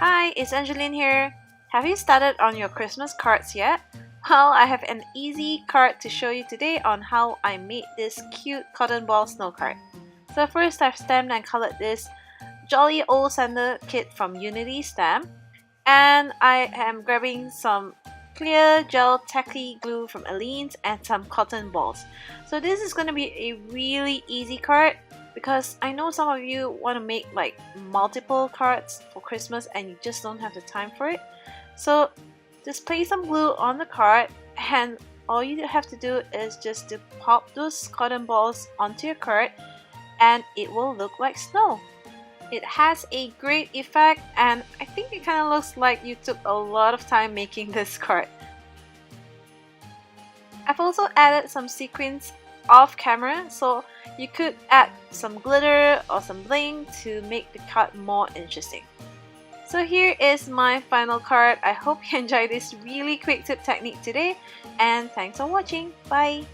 Hi, it's Angeline here. Have you started on your Christmas cards yet? Well, I have an easy card to show you today on how I made this cute cotton ball snow card. So first I've stamped and colored this jolly old Santa kit from Unity Stamp, and I am grabbing some clear gel tacky glue from Aleene and some cotton balls. So this is going to be a really easy card because I know some of you want to make like multiple cards for Christmas and you just don't have the time for it. So just place some glue on the card, and all you have to do is just to pop those cotton balls onto your card and it will look like snow. It has a great effect, and I think it kind of looks like you took a lot of time making this card. I've also added some sequins off camera, so you could add some glitter or some bling to make the card more interesting. So here is my final card. I hope you enjoyed this really quick tip technique today, and thanks for watching. Bye!